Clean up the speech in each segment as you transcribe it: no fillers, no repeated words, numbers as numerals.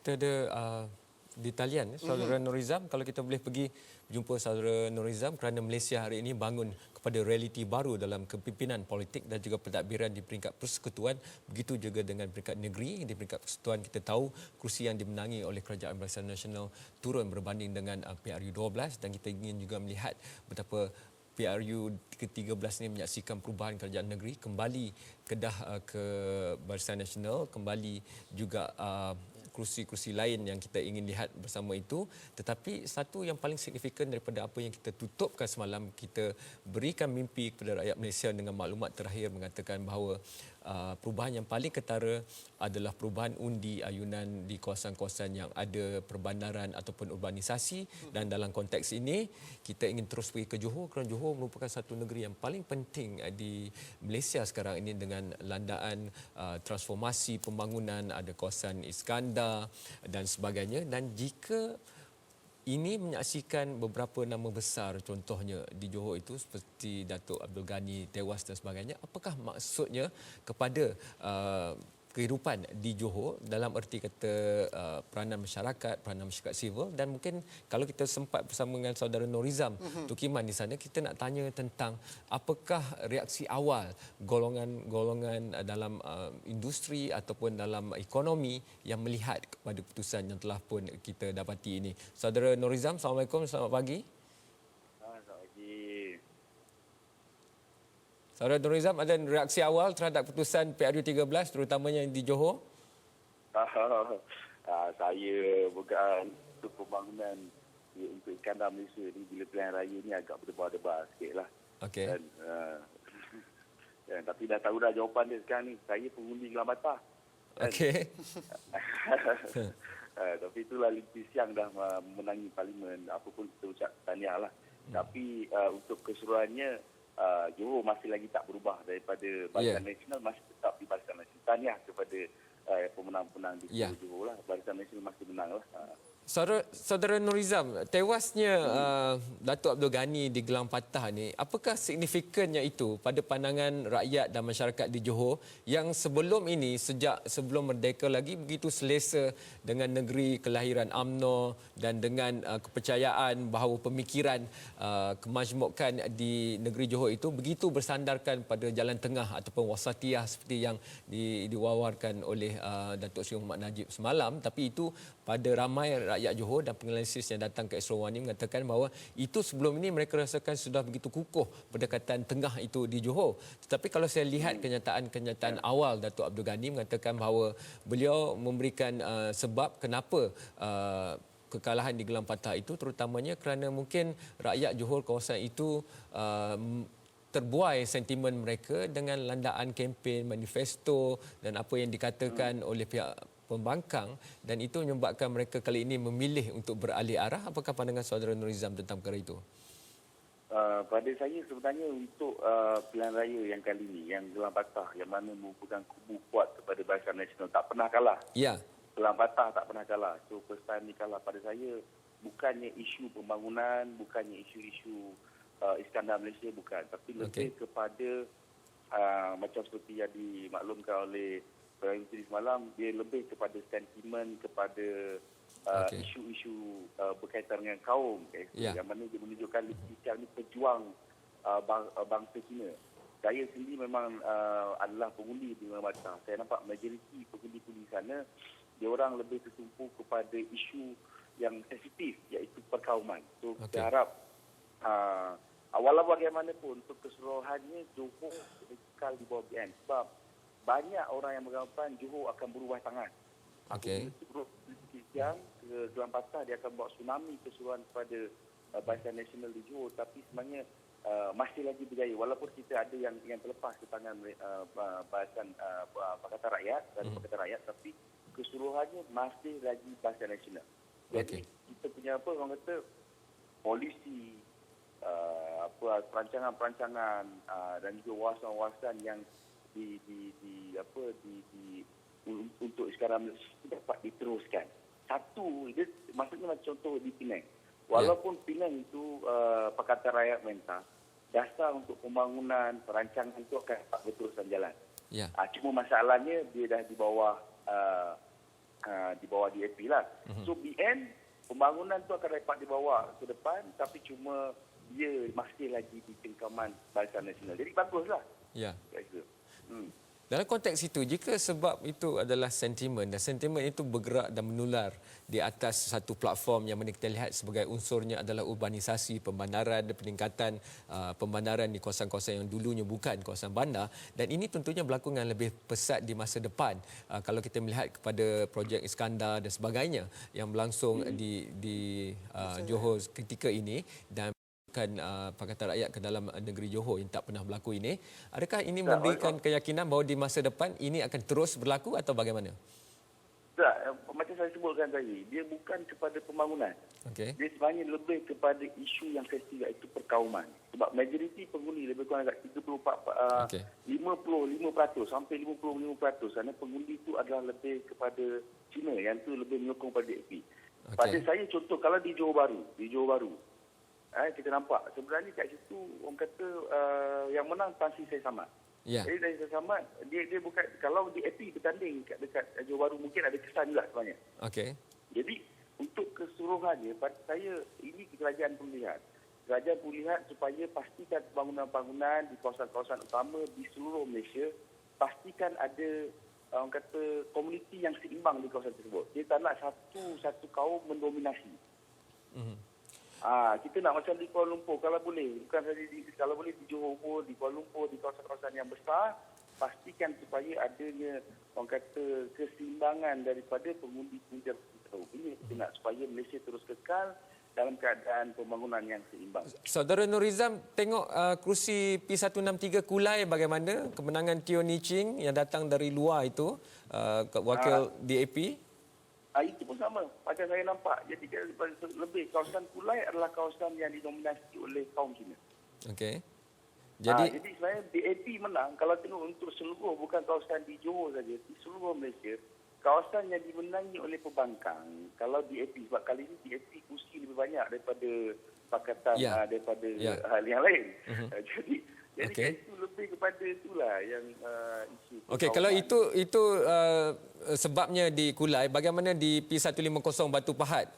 Kita ada di talian saudara Nurizam. Kalau kita boleh pergi jumpa saudara Nurizam, kerana Malaysia hari ini bangun kepada realiti baru dalam kepimpinan politik dan juga pentadbiran di peringkat persekutuan. Begitu juga dengan peringkat negeri. Di peringkat persekutuan kita tahu kerusi yang dimenangi oleh Kerajaan Barisan Nasional turun berbanding dengan PRU 12, dan kita ingin juga melihat betapa PRU ke-13 ini menyaksikan perubahan kerajaan negeri, kembali Kedah ke Barisan Nasional, kembali juga kerusi-kerusi lain yang kita ingin lihat bersama itu. Tetapi satu yang paling signifikan daripada apa yang kita tutupkan semalam, kita berikan mimpi kepada rakyat Malaysia dengan maklumat terakhir mengatakan bahawa perubahan yang paling ketara adalah perubahan undi ayunan di kawasan-kawasan yang ada perbandaran ataupun urbanisasi. Dan dalam konteks ini kita ingin terus pergi ke Johor, kerana Johor merupakan satu negeri yang paling penting di Malaysia sekarang ini dengan landaan transformasi pembangunan, ada kawasan Iskandar dan sebagainya. Dan jika ini menyaksikan beberapa nama besar contohnya di Johor itu seperti Datuk Abdul Ghani tewas dan sebagainya, apakah maksudnya kepada kehidupan di Johor dalam erti kata peranan masyarakat sivil? Dan mungkin kalau kita sempat bersama dengan saudara Nurizam Tukiman di sana, kita nak tanya tentang apakah reaksi awal golongan-golongan dalam industri ataupun dalam ekonomi yang melihat kepada keputusan yang telah pun kita dapati ini. Saudara Nurizam, Assalamualaikum, selamat pagi. Saudara Nurizam, ada reaksi awal terhadap keputusan PRU 13 terutamanya di Johor? Saya bukan untuk pembangunan untuk Iskandar Malaysia ni, bila pilihan raya ni agak berdebar-debar sikit lah. Okey. Tapi dah tahu dah jawapan dia sekarang ni. Saya pengundi Gelang Patah. Okey. Tapi itulah Limpi Siang dah menangi parlimen. Apa pun kita ucap tahniah lah. Tapi untuk keseluruhannya, Johor masih lagi tak berubah daripada Barisan Nasional, masih tetap di Barisan Nasional. Tahniah kepada pemenang-pemenang di Johor lah. Barisan Nasional masih menang lah. Saudara Nurizam, tewasnya Datuk Abdul Ghani di Gelang Patah ni, apakah signifikannya itu pada pandangan rakyat dan masyarakat di Johor yang sebelum ini, sejak sebelum merdeka lagi, begitu selesa dengan negeri kelahiran UMNO dan dengan kepercayaan bahawa pemikiran kemajmukan di negeri Johor itu begitu bersandarkan pada jalan tengah ataupun wasatiyah seperti yang diwawarkan oleh Datuk Seri Muhammad Najib semalam. Tapi itu pada ramai rakyat Johor dan penganalisis yang datang ke Astro One mengatakan bahawa itu sebelum ini mereka rasakan sudah begitu kukuh pendekatan tengah itu di Johor. Tetapi kalau saya lihat kenyataan awal Datuk Abdul Ghani mengatakan bahawa beliau memberikan sebab kenapa kekalahan di Gelang Patah itu, terutamanya kerana mungkin rakyat Johor kawasan itu terbuai sentimen mereka dengan landaan kempen, manifesto dan apa yang dikatakan oleh pihak pembangkang, dan itu menyebabkan mereka kali ini memilih untuk beralih arah. Apakah pandangan saudara Nurizam tentang perkara itu? Pada saya sebenarnya untuk pilihan raya yang kali ini, yang Gelang Patah, yang mana merupakan kubu kuat kepada Barisan Nasional, tak pernah kalah. Ya. Gelang Patah tak pernah kalah. So first time ni kalah. Pada saya bukannya isu pembangunan, bukannya isu-isu Iskandar Malaysia, bukan. Tapi lebih kepada macam seperti yang dimaklumkan oleh Perdana Menteri semalam, dia lebih kepada sentimen, kepada isu-isu berkaitan dengan kaum, yang mana dia menunjukkan Limpi Siang ni pejuang bangsa Cina. Saya sendiri memang adalah pengundi di Gelang Patah. Saya nampak majoriti pengundi-pengundi sana, dia orang lebih tertumpu kepada isu yang sensitif, iaitu perkauman. So saya harap walau bagaimanapun untuk keseluruhannya Johor kekal di bawah BN, sebab banyak orang yang beranggapan Johor akan berubah tangan. Turut Siang ke Gelang Patah, dia akan bawa tsunami keseluruhan kepada Barisan Nasional di Johor. Tapi sebenarnya masih lagi berjaya, walaupun kita ada yang terlepas ke tangan Barisan Pakatan Rakyat dan Pakatan Rakyat, tapi keseluruhannya masih lagi Barisan Nasional. Jadi kita punya orang kata polisi, perancangan-perancangan dan juga wawasan-wawasan yang untuk sekarang dapat diteruskan. Satu, dia maksudnya macam contoh di Penang. Walaupun Penang itu Pakatan Rakyat mentah, dasar untuk pembangunan, perancangan itu akan dapat berterusan jalan. Cuma masalahnya dia dah di bawah bawah DAP lah. So BN pembangunan tu akan dapat dibawa ke depan, tapi cuma dia masih lagi di cengkaman Barisan Nasional. Jadi baguslah. Ya. Saya rasa. Dalam konteks itu, jika sebab itu adalah sentimen dan sentimen itu bergerak dan menular di atas satu platform yang mana kita lihat sebagai unsurnya adalah urbanisasi, pembandaran dan peningkatan pembandaran di kawasan-kawasan yang dulunya bukan kawasan bandar, dan ini tentunya berlaku dengan lebih pesat di masa depan. Kalau kita melihat kepada projek Iskandar dan sebagainya yang berlangsung di Johor ketika ini dan Pakatan Rakyat ke dalam negeri Johor yang tak pernah berlaku ini. Adakah ini memberikan keyakinan bahawa di masa depan ini akan terus berlaku atau bagaimana? Tak, macam saya sebutkan tadi, dia bukan kepada pembangunan. Okey. Dia sebenarnya lebih kepada isu yang saya kira itu perkauman. Sebab majoriti pengundi lebih kurang agak 54, 55% sampai 55%. Kerana pengundi itu adalah lebih kepada Cina, yang tu lebih menyokong pada DAP. Pada saya contoh, kalau di Johor Bahru, kita nampak sebenarnya kat situ orang kata yang menang Tan Sri Said Samad. Ya. Jadi Tan Sri Said Samad dia bukan, kalau DAP bertanding dekat Johor Bahru mungkin ada kesan juga sebenarnya. Okey. Jadi untuk keseluruhannya pada saya ini kerajaan perlu lihat. Kerajaan perlu lihat supaya pastikan bangunan-bangunan di kawasan-kawasan utama di seluruh Malaysia, pastikan ada orang kata komuniti yang seimbang di kawasan tersebut. Dia tak nak satu kaum mendominasi. Kita nak macam di Kuala Lumpur kalau boleh, bukan saja kalau boleh di Johor pun, di Kuala Lumpur, di kawasan-kawasan yang besar, pastikan supaya adanya orang kata keseimbangan daripada pengundi-pengundi itu. Ini kita nak supaya Malaysia terus kekal dalam keadaan pembangunan yang seimbang. Saudara Nur Rizam, tengok kerusi P163 Kulai bagaimana kemenangan Teo Ni Ching yang datang dari luar itu, wakil DAP. Itu pun sama macam saya nampak. Jadi lebih kawasan Kulai adalah kawasan yang didominasi oleh kaum Cina. Okey. Jadi sebenarnya DAP menang kalau tengok untuk seluruh, bukan kawasan di Johor saja, di seluruh Malaysia, kawasan yang dimenangi oleh pembangkang kalau DAP, sebab kali ini DAP kursi lebih banyak daripada Pakatan daripada hal yang lain. Jadi itu lebih kepada itulah yang isu. Okey, kalau itu sebabnya di Kulai, bagaimana di P150 Batu Pahat?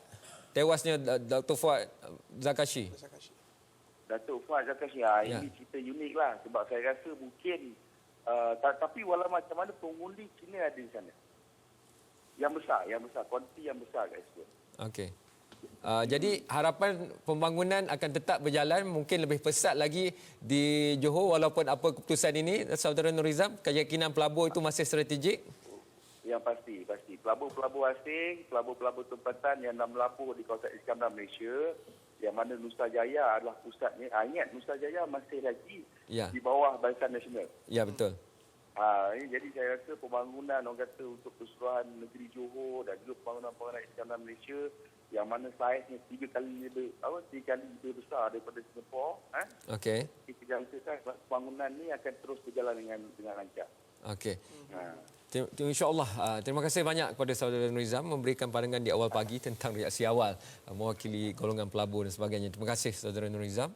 Tewasnya Dr. Fuad Zakashi. Datuk Fuad Zakashi, ini cerita unik lah. Sebab saya rasa mungkin, tapi walau macam mana pengundi Cina ada di sana. Yang besar, kuantiti yang besar kat situ. Okey. Jadi harapan pembangunan akan tetap berjalan, mungkin lebih pesat lagi di Johor walaupun apa keputusan ini, Saudara Nur Rizam, keyakinan pelabur itu masih strategik? Yang pasti. Pelabur-pelabur asing, pelabur-pelabur tempatan yang nak melabur di kawasan Iskandar Malaysia, yang mana Nusajaya adalah pusatnya. Ingat, Nusajaya masih lagi di bawah Barisan Nasional. Ya, betul. Jadi saya rasa pembangunan orang kata untuk keseluruhan negeri Johor dan juga pembangunan Iskandar Malaysia yang mana saiznya 3 kali lebih besar daripada Singapura. Okey. Kita jangkakan pembangunan ni akan terus berjalan dengan lancar. Okey. InsyaAllah. Terima kasih banyak kepada Saudara Nur Rizam memberikan pandangan di awal pagi tentang reaksi awal mewakili golongan pelabur dan sebagainya. Terima kasih Saudara Nur Rizam.